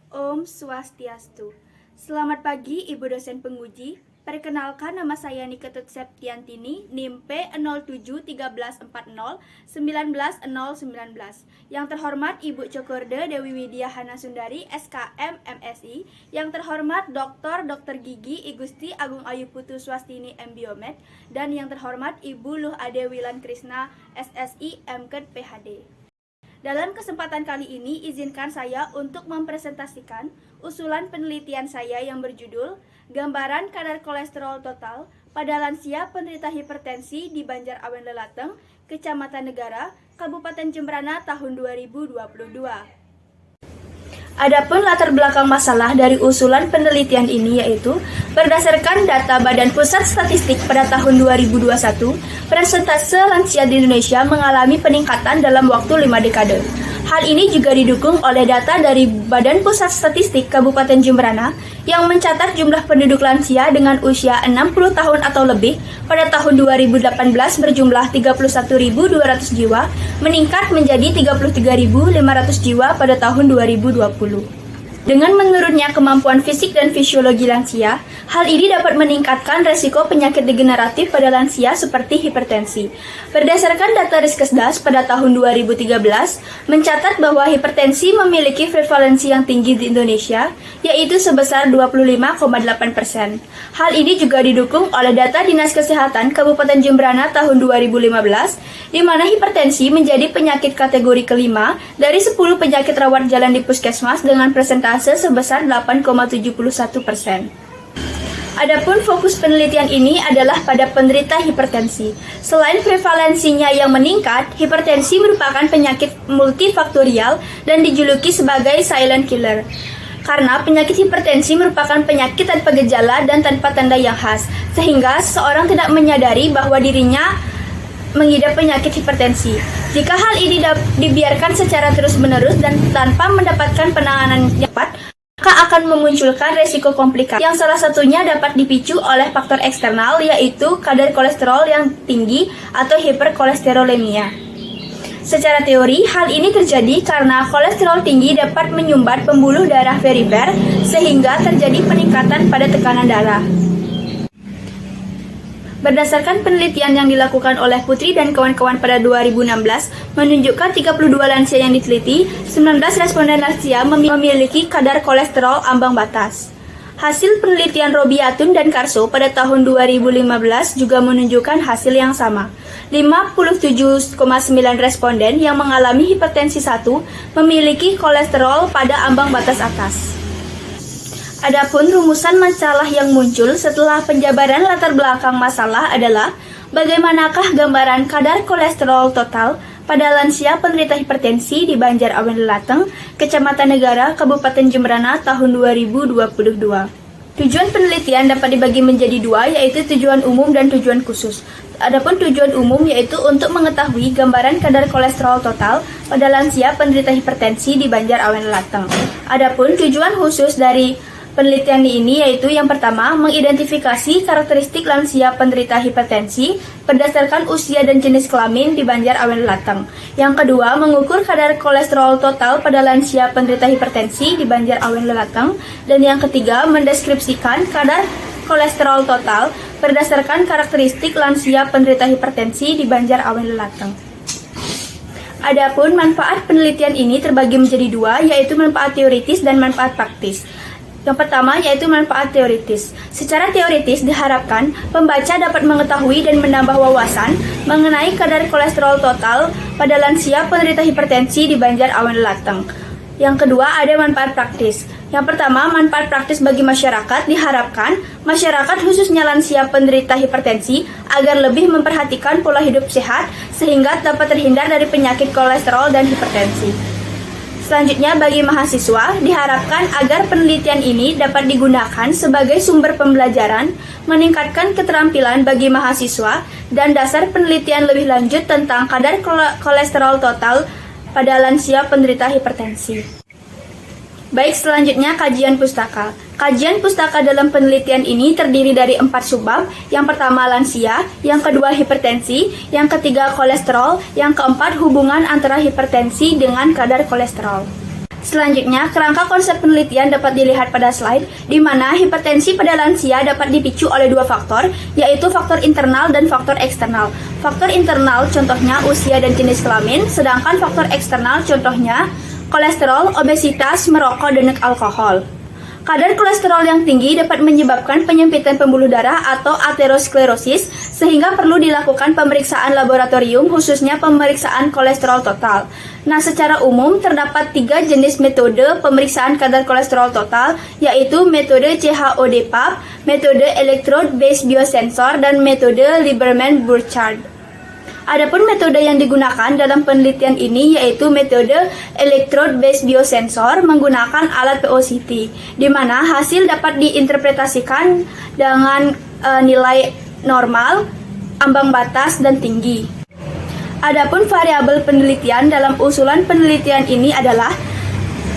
Om Swastiastu. Selamat pagi Ibu dosen penguji. Perkenalkan, nama saya Niketut Septiantini, NIM P071340190019. Yang terhormat Ibu Cokorde Dewi Widya Hana Sundari, SKM MSI. Yang terhormat Dr. Gigi Igusti Agung Ayu Putu Swastini MBiomed. Dan yang terhormat Ibu Luh Ade Wilan Krisna, SSI MKed PhD. Dalam kesempatan kali ini, izinkan saya untuk mempresentasikan usulan penelitian saya yang berjudul Gambaran Kadar Kolesterol Total pada Lansia Penderita Hipertensi di Banjar Awen Lelateng, Kecamatan Negara, Kabupaten Jembrana tahun 2022. Adapun latar belakang masalah dari usulan penelitian ini yaitu berdasarkan data Badan Pusat Statistik pada tahun 2021, persentase lansia di Indonesia mengalami peningkatan dalam waktu 5 dekade. Hal ini juga didukung oleh data dari Badan Pusat Statistik Kabupaten Jembrana yang mencatat jumlah penduduk lansia dengan usia 60 tahun atau lebih pada tahun 2018 berjumlah 31.200 jiwa, meningkat menjadi 33.500 jiwa pada tahun 2020. Dengan menurunnya kemampuan fisik dan fisiologi lansia, hal ini dapat meningkatkan resiko penyakit degeneratif pada lansia seperti hipertensi. Berdasarkan data Riskesdas pada tahun 2013, mencatat bahwa hipertensi memiliki prevalensi yang tinggi di Indonesia, yaitu sebesar 25,8%. Hal ini juga didukung oleh data Dinas Kesehatan Kabupaten Jembrana tahun 2015, di mana hipertensi menjadi penyakit kategori kelima dari 10 penyakit rawat jalan di puskesmas dengan presentasi sebesar 8,71%. Adapun fokus penelitian ini adalah pada penderita hipertensi. Selain prevalensinya yang meningkat, hipertensi merupakan penyakit multifaktorial dan dijuluki sebagai silent killer. Karena penyakit hipertensi merupakan penyakit tanpa gejala dan tanpa tanda yang khas, sehingga seseorang tidak menyadari bahwa dirinya mengidap penyakit hipertensi. Jika hal ini dibiarkan secara terus-menerus dan tanpa mendapatkan penanganan yang tepat, maka akan memunculkan resiko komplikasi yang salah satunya dapat dipicu oleh faktor eksternal, yaitu kadar kolesterol yang tinggi atau hiperkolesterolemia. Secara teori, hal ini terjadi karena kolesterol tinggi dapat menyumbat pembuluh darah perifer sehingga terjadi peningkatan pada tekanan darah. Berdasarkan penelitian yang dilakukan oleh Putri dan kawan-kawan pada 2016, menunjukkan 32 lansia yang diteliti, 19 responden lansia memiliki kadar kolesterol ambang batas. Hasil penelitian Robiatun dan Karso pada tahun 2015 juga menunjukkan hasil yang sama. 57,9 responden yang mengalami hipertensi 1 memiliki kolesterol pada ambang batas atas. Adapun rumusan masalah yang muncul setelah penjabaran latar belakang masalah adalah bagaimanakah gambaran kadar kolesterol total pada lansia penderita hipertensi di Banjar Awen Lelateng, Kecamatan Negara, Kabupaten Jembrana tahun 2022. Tujuan penelitian dapat dibagi menjadi dua, yaitu tujuan umum dan tujuan khusus. Adapun tujuan umum yaitu untuk mengetahui gambaran kadar kolesterol total pada lansia penderita hipertensi di Banjar Awen Lelateng. Adapun tujuan khusus dari penelitian ini yaitu yang pertama, mengidentifikasi karakteristik lansia penderita hipertensi berdasarkan usia dan jenis kelamin di Banjar Awen Lelateng. Yang kedua, mengukur kadar kolesterol total pada lansia penderita hipertensi di Banjar Awen Lelateng. Dan yang ketiga, mendeskripsikan kadar kolesterol total berdasarkan karakteristik lansia penderita hipertensi di Banjar Awen Lelateng. Adapun manfaat penelitian ini terbagi menjadi dua, yaitu manfaat teoritis dan manfaat praktis. Yang pertama yaitu manfaat teoritis. Secara teoritis diharapkan pembaca dapat mengetahui dan menambah wawasan mengenai kadar kolesterol total pada lansia penderita hipertensi di Banjar Awen Lelateng. Yang kedua ada manfaat praktis. Yang pertama, manfaat praktis bagi masyarakat diharapkan masyarakat khususnya lansia penderita hipertensi agar lebih memperhatikan pola hidup sehat sehingga dapat terhindar dari penyakit kolesterol dan hipertensi. Selanjutnya, bagi mahasiswa, diharapkan agar penelitian ini dapat digunakan sebagai sumber pembelajaran, meningkatkan keterampilan bagi mahasiswa, dan dasar penelitian lebih lanjut tentang kadar kolesterol total pada lansia penderita hipertensi. Baik, selanjutnya kajian pustaka. Kajian pustaka dalam penelitian ini terdiri dari 4 subbab. Yang pertama lansia, yang kedua hipertensi, yang ketiga kolesterol, yang keempat hubungan antara hipertensi dengan kadar kolesterol. Selanjutnya, kerangka konsep penelitian dapat dilihat pada slide, di mana hipertensi pada lansia dapat dipicu oleh dua faktor, yaitu faktor internal dan faktor eksternal. Faktor internal contohnya usia dan jenis kelamin, sedangkan faktor eksternal contohnya kolesterol, obesitas, merokok, dan alkohol. Kadar kolesterol yang tinggi dapat menyebabkan penyempitan pembuluh darah atau aterosklerosis, sehingga perlu dilakukan pemeriksaan laboratorium, khususnya pemeriksaan kolesterol total. Nah, secara umum terdapat 3 jenis metode pemeriksaan kadar kolesterol total, yaitu metode CHOD-PAP, metode Electrode Based Biosensor, dan metode Lieberman-Burchard. Adapun metode yang digunakan dalam penelitian ini yaitu metode Electrode Based Biosensor menggunakan alat POCT, di mana hasil dapat diinterpretasikan dengan nilai normal, ambang batas, dan tinggi. Adapun variabel penelitian dalam usulan penelitian ini adalah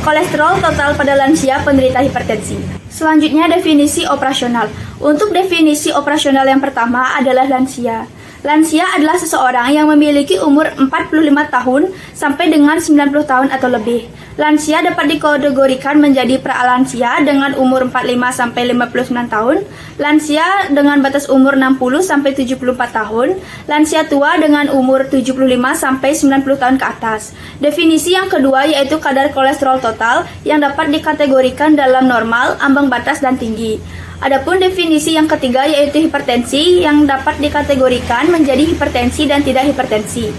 kolesterol total pada lansia penderita hipertensi. Selanjutnya, definisi operasional. Untuk definisi operasional yang pertama adalah lansia. Lansia adalah seseorang yang memiliki umur 45 tahun sampai dengan 90 tahun atau lebih. Lansia dapat dikategorikan menjadi pralansia dengan umur 45 sampai 59 tahun, lansia dengan batas umur 60 sampai 74 tahun, lansia tua dengan umur 75 sampai 90 tahun ke atas. Definisi yang kedua yaitu kadar kolesterol total yang dapat dikategorikan dalam normal, ambang batas, dan tinggi. Adapun definisi yang ketiga yaitu hipertensi yang dapat dikategorikan menjadi hipertensi dan tidak hipertensi.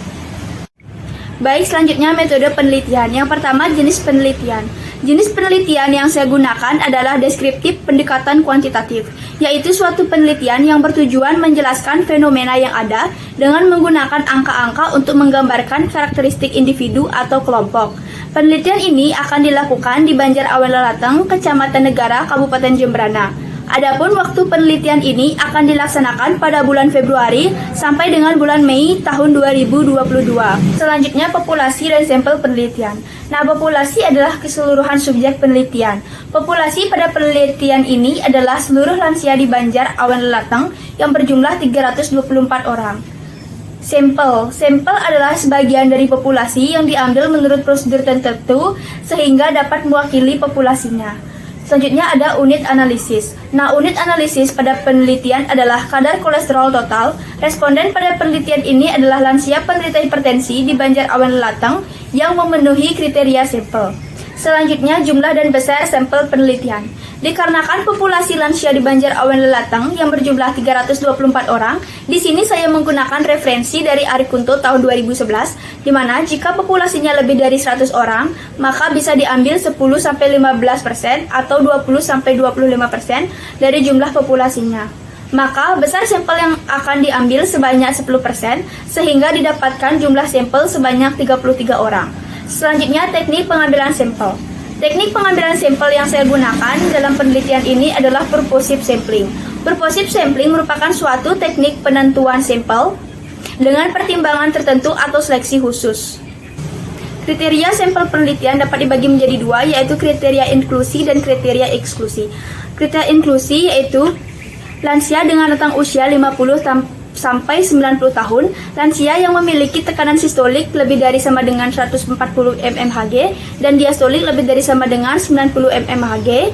Baik, selanjutnya metode penelitian. Yang pertama, jenis penelitian. Jenis penelitian yang saya gunakan adalah deskriptif pendekatan kuantitatif, yaitu suatu penelitian yang bertujuan menjelaskan fenomena yang ada dengan menggunakan angka-angka untuk menggambarkan karakteristik individu atau kelompok. Penelitian ini akan dilakukan di Banjarawen Lelateng, Kecamatan Negara, Kabupaten Jembrana. Adapun waktu penelitian ini akan dilaksanakan pada bulan Februari sampai dengan bulan Mei tahun 2022. Selanjutnya, populasi dan sampel penelitian. Nah, populasi adalah keseluruhan subjek penelitian. Populasi pada penelitian ini adalah seluruh lansia di Banjarawen Lelateng yang berjumlah 324 orang. Sampel adalah sebagian dari populasi yang diambil menurut prosedur tertentu sehingga dapat mewakili populasinya. Selanjutnya ada unit analisis. Nah, unit analisis pada penelitian adalah kadar kolesterol total. Responden pada penelitian ini adalah lansia penderita hipertensi di Banjarawen Lelateng yang memenuhi kriteria sampel. Selanjutnya, jumlah dan besar sampel penelitian. Dikarenakan populasi lansia di Banjarawen Lelateng yang berjumlah 324 orang, di sini saya menggunakan referensi dari Arikunto tahun 2011, di mana jika populasinya lebih dari 100 orang, maka bisa diambil 10-15% atau 20-25% dari jumlah populasinya. Maka besar sampel yang akan diambil sebanyak 10%, sehingga didapatkan jumlah sampel sebanyak 33 orang. Selanjutnya, teknik pengambilan sampel. Teknik pengambilan sampel yang saya gunakan dalam penelitian ini adalah purposive sampling. Purposive sampling merupakan suatu teknik penentuan sampel dengan pertimbangan tertentu atau seleksi khusus. Kriteria sampel penelitian dapat dibagi menjadi dua, yaitu kriteria inklusi dan kriteria eksklusi. Kriteria inklusi yaitu lansia dengan rentang usia 50 sampai 90 tahun, lansia yang memiliki tekanan sistolik lebih dari sama dengan 140 mmHg dan diastolik lebih dari sama dengan 90 mmHg,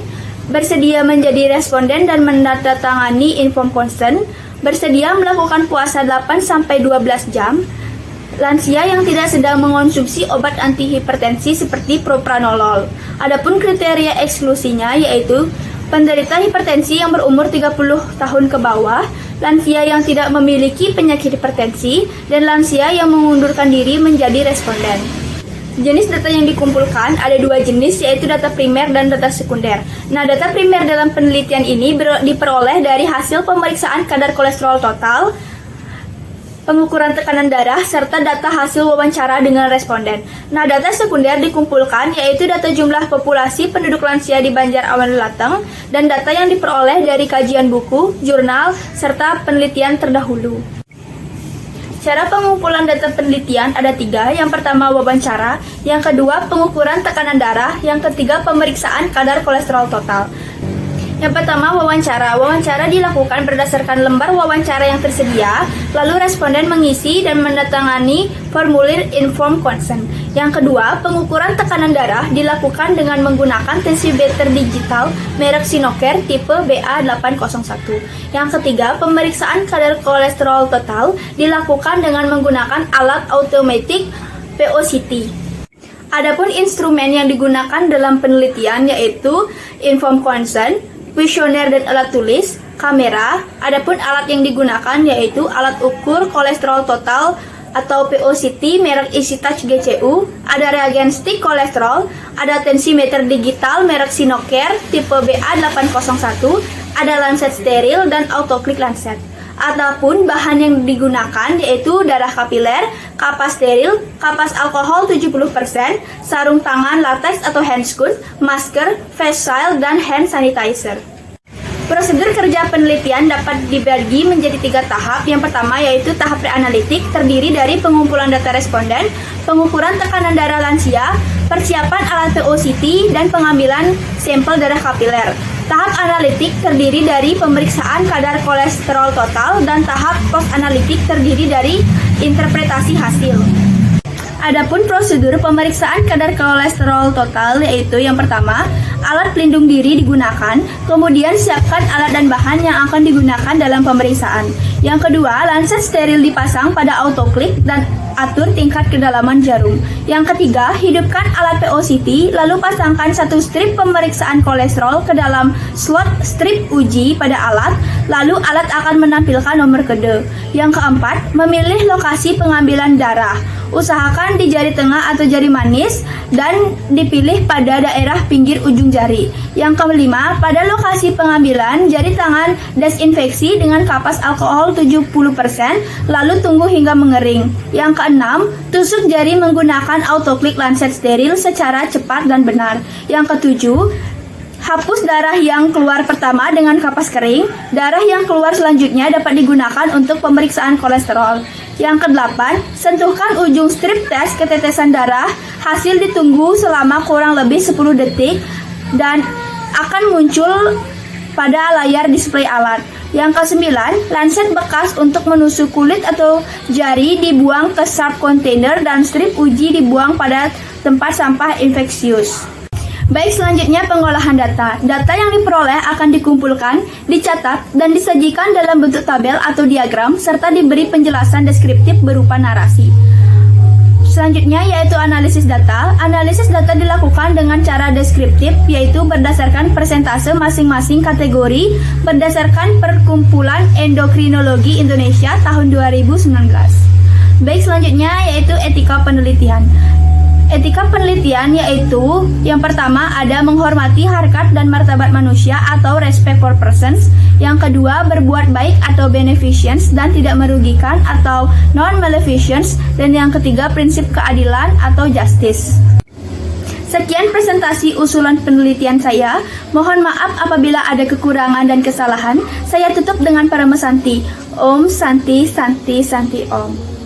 bersedia menjadi responden dan menandatangani inform consent, bersedia melakukan puasa 8 sampai 12 jam, lansia yang tidak sedang mengonsumsi obat antihipertensi seperti propranolol. Adapun kriteria eksklusinya yaitu penderita hipertensi yang berumur 30 tahun ke bawah, lansia yang tidak memiliki penyakit hipertensi, dan lansia yang mengundurkan diri menjadi responden. Jenis data yang dikumpulkan ada dua jenis, yaitu data primer dan data sekunder. Nah, data primer dalam penelitian ini diperoleh dari hasil pemeriksaan kadar kolesterol total, pengukuran tekanan darah, serta data hasil wawancara dengan responden. Nah, data sekunder dikumpulkan yaitu data jumlah populasi penduduk lansia di Banjarawen Lelateng dan data yang diperoleh dari kajian buku, jurnal, serta penelitian terdahulu. Cara pengumpulan data penelitian ada tiga. Yang pertama wawancara, yang kedua pengukuran tekanan darah, yang ketiga pemeriksaan kadar kolesterol total. Yang pertama, wawancara. Wawancara dilakukan berdasarkan lembar wawancara yang tersedia, lalu responden mengisi dan menandatangani formulir informed consent. Yang kedua, pengukuran tekanan darah dilakukan dengan menggunakan tensiometer digital merek Sinocare tipe BA801. Yang ketiga, pemeriksaan kadar kolesterol total dilakukan dengan menggunakan alat automatic POCT. Adapun instrumen yang digunakan dalam penelitian yaitu informed consent, kuesioner dan alat tulis, kamera. Adapun alat yang digunakan yaitu alat ukur kolesterol total atau POCT merek EasyTouch GCU, ada reagen stick kolesterol, ada tensimeter digital merek Sinocare tipe BA801, ada lancet steril dan autoclick lancet. Adapun bahan yang digunakan yaitu darah kapiler, kapas steril, kapas alkohol 70%, sarung tangan latex atau handscoon, masker, face shield, dan hand sanitizer. Prosedur kerja penelitian dapat dibagi menjadi 3 tahap. Yang pertama yaitu tahap preanalitik, terdiri dari pengumpulan data responden, pengukuran tekanan darah lansia, persiapan alat POCT, dan pengambilan sampel darah kapiler. Tahap analitik terdiri dari pemeriksaan kadar kolesterol total, dan tahap post-analitik terdiri dari interpretasi hasil. Adapun prosedur pemeriksaan kadar kolesterol total yaitu yang pertama, alat pelindung diri digunakan, kemudian siapkan alat dan bahan yang akan digunakan dalam pemeriksaan. Yang kedua, lancet steril dipasang pada autoclick dan atur tingkat kedalaman jarum. Yang ketiga, hidupkan alat POCT, lalu pasangkan satu strip pemeriksaan kolesterol ke dalam slot strip uji pada alat, lalu alat akan menampilkan nomor kode. Yang keempat, memilih lokasi pengambilan darah. Usahakan di jari tengah atau jari manis dan dipilih pada daerah pinggir ujung jari. Yang kelima, pada lokasi pengambilan jari tangan desinfeksi dengan kapas alkohol 70%, lalu tunggu hingga mengering. Yang keenam, tusuk jari menggunakan autoclick lancet steril secara cepat dan benar. Yang ketujuh, hapus darah yang keluar pertama dengan kapas kering. Darah yang keluar selanjutnya dapat digunakan untuk pemeriksaan kolesterol. Yang kedelapan, sentuhkan ujung strip tes ketetesan darah. Hasil ditunggu selama kurang lebih 10 detik dan akan muncul pada layar display alat. Yang kesembilan, lancet bekas untuk menusuk kulit atau jari dibuang ke sharp container dan strip uji dibuang pada tempat sampah infeksius. Baik, selanjutnya pengolahan data. Data yang diperoleh akan dikumpulkan, dicatat, dan disajikan dalam bentuk tabel atau diagram, serta diberi penjelasan deskriptif berupa narasi. Selanjutnya yaitu analisis data. Analisis data dilakukan dengan cara deskriptif, yaitu berdasarkan persentase masing-masing kategori berdasarkan Perkumpulan Endokrinologi Indonesia tahun 2019. Baik, selanjutnya yaitu etika penelitian. Etika penelitian yaitu yang pertama ada menghormati harkat dan martabat manusia atau respect for persons. Yang kedua, berbuat baik atau beneficence dan tidak merugikan atau non-maleficence. Dan yang ketiga, prinsip keadilan atau justice. Sekian presentasi usulan penelitian saya. Mohon maaf apabila ada kekurangan dan kesalahan. Saya tutup dengan para mesanti. Om Santi Santi Santi Om.